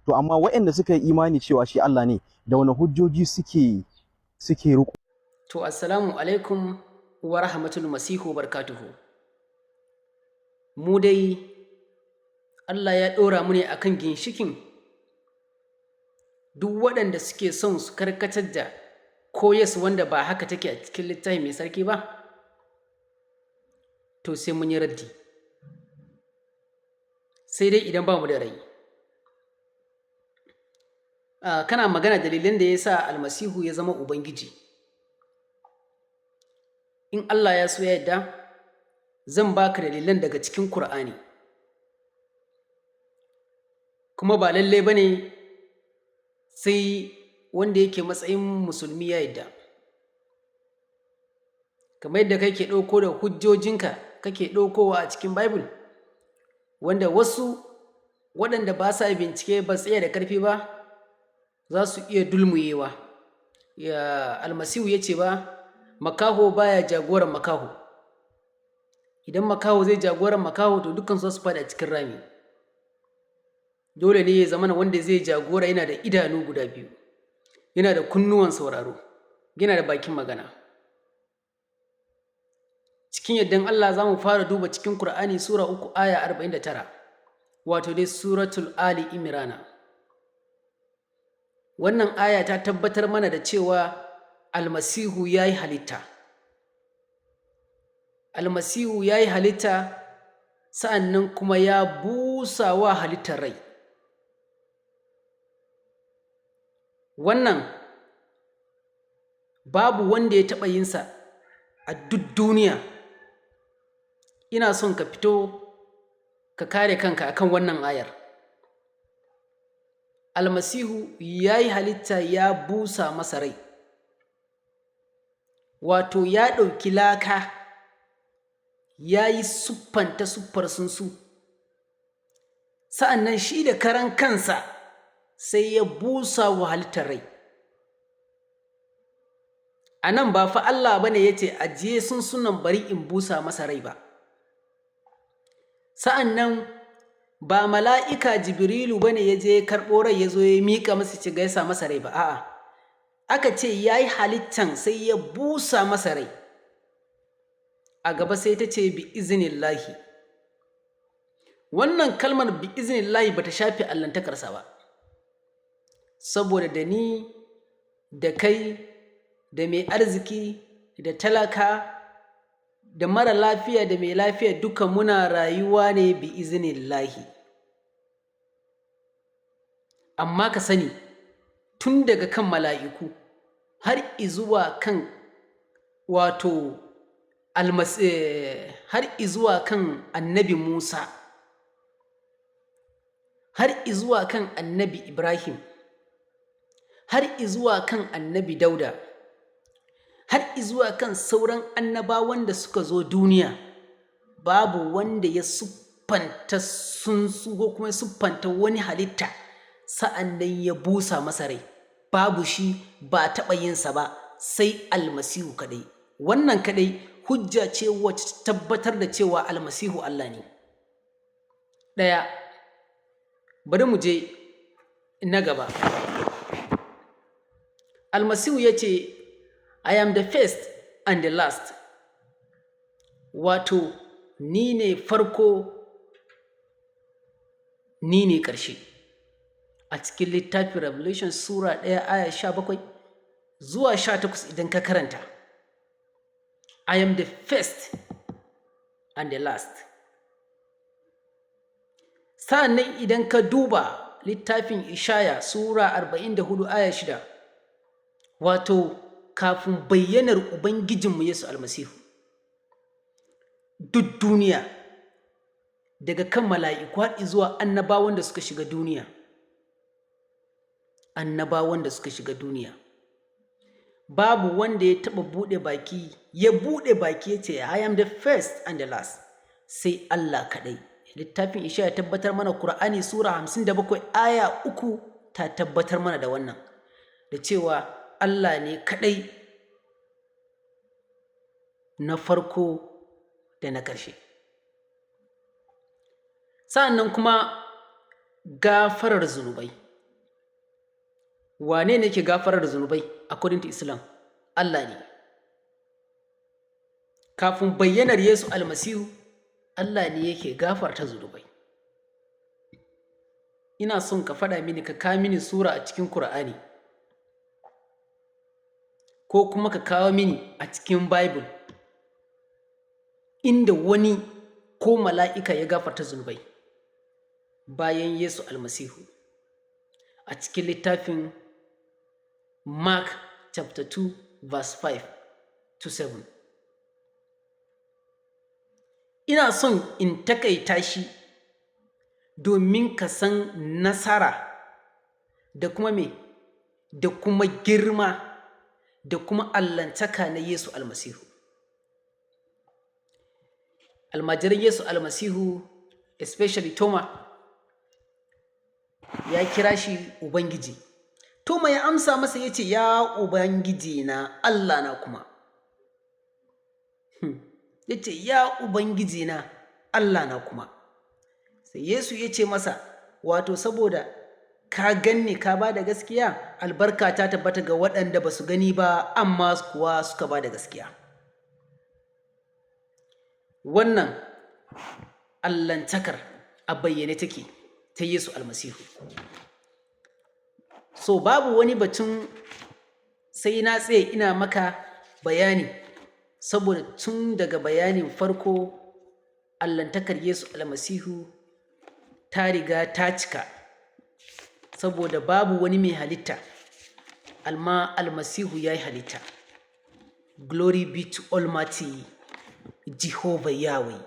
to amma waɗanda suka yi imani cewa shi Allah ne da wani hujjoji suke riko. To assalamu alaikum wa rahmatul masihu barkatuhu. Mu dai Allah ya ɗora mu ne akan ginshikin duk waɗanda suke son su karkatar da koyas wanda ba haka take a cikin littafi mai sarki ba, to sai mun yi raddi. Sai dai idan ba mu da rai. Kana magana dalilin da ya sa almasihu ya zama Ubangiji. In Allah ya so ya yadda, zan baka dalilan daga cikin Kur'ani. Kuma ba lallai ba ne sai wanda yake matsayin musulmi ya yadda. Kamar yadda kake ɗauko da hujjojinka kake ɗaukowa a cikin Bible, wanda wasu waɗanda ba sa bincike ba tsaye da ƙarfi ba za su iya dulmuyewa. Almasihu ya ce ba, makaho baya jagoran makaho. Idan makaho zai jagoran makaho to dukkan su faɗi a cikin rami. Dole ne ya zamana wanda zai jagora yana da idanu guda biyu, yana da kunnuwan sauraro, yana da bakin magana. Cikin yardan Allah za mu fara duba cikin Kur'ani Sura 3 aya 49, wato dai Suratul Ali Imrana. Wannan aya ta tabbatar mana da cewa almasihu ya yi halitta. Almasihu ya yi halitta, sa'an nan kuma ya busa wa halittar rai. Wannan babu wanda ya taɓa yinsa a duk duniya. Ina son ka fito ka kare kanka akan wannan ayar. Almasihu ya yi halitta, ya busa masa rai. Wato ya ɗauki laka ya yi siffanta siffar tsuntsu, sa'an nan shi da karan kansa sai ya busa wa halittar rai. A nan ba fa Allah ba ne ya ce ajiye tsuntsunan bari in busa masa rai ba. Sa'an nan ba mala'ika Jibrilu ba ne ya je karɓo rai ya zo ya miƙa masa ci gaisa masa rai ba, a'a. Aka ce ya yi halittan sai ya busa masa rai. A gaba sai ta ce bi izinillahi. Wannan kalmar bi izinillahi ba ta shafe allantakarsa ba, saboda da ni da kai da mai arziki da talaka da mara lafiya da mai lafiya duka muna rayuwa ne bi izinillahi. Amma ka sani, tun daga kan mala'iku har izuwa kan wato har izuwa kan annabi Musa, har izuwa kan annabi Ibrahim, har izuwa kan annabi Dauda, har izuwa kan sauran annabawan da suka zo duniya, babu wanda ya siffanta tsuntsu ko kuma siffanta wani halitta sa'an nan ya busa masa rai. Babu shi, ba taɓa yinsa ba, sai almasihu kaɗai. Wannan kaɗai hujja ce wacce tabbatar da cewa almasihu Allah ne. Ɗaya, bari mu je na gaba. Almasihu ya ce, I am the first and the last. Wato, ni ne farko, ni ne ƙarshe. A cikin littafin Revelation Sura 1 aya 17 zuwa 18 idan ka karanta. I am the first and the last. Sa'an nan idan ka duba littafin Ishaya Sura 44 aya 6, wato kafin bayyanar Ubangijinmu Yesu Almasihu, duk duniya daga kan mala'iku har zuwa annabawan da suka shiga duniya. Annabawan da suka shiga duniya, babu wanda ya taɓa buɗe baki ya ce I am the first and the last, sai Allah kaɗai. Littafin Ishaya tabbatar mana, Kur'ani Sura 57 aya 3 ta tabbatar mana da wannan, da cewa Allah ne kaɗai na farko da na ƙarshe. Sa'an nan kuma gafarar zunubai. wane ne ke gafarar da zunubai according to Islam? Allah ne. Kafin bayyanar Yesu almasihu, Allah ne yake gafarta zunubai. Ina son ka faɗa mini, ka kawo mini sura a cikin Kur'ani, ko kuma ka kawo mini a cikin Bible inda wani ko mala'ika ya gafarta zunubai bayan Yesu almasihu. A cikin littafin Mark chapter 2 verse 5 to 7. Ina son in takaita shi domin ka san nasara da kuma me, da kuma girma da kuma allantaka na Yesu almasihu. Almajiran Yesu almasihu, especially Toma, ya kira shi Ubangiji. Toma ya amsa masa ya ce, ya Ubangiji na, Allah na kuma. Ya ce, ya Ubangiji na, Allah na kuma. Sai Yesu ya ce masa, wato saboda ka ganni ka ba da gaskiya, albarka ta tabbata ga waɗanda ba su gani ba, amma kuwa suka ba da gaskiya. Wannan allantakar a bayyane take ta Yesu almasihu. So babu wani batun sai na tsaye ina maka bayani, saboda tun daga bayanin farko allantakar Yesu almasihu ta riga ta cika, saboda babu wani mai halitta, amma almasihu ya yi halitta. Glory be to Almighty Jehovah Yahweh.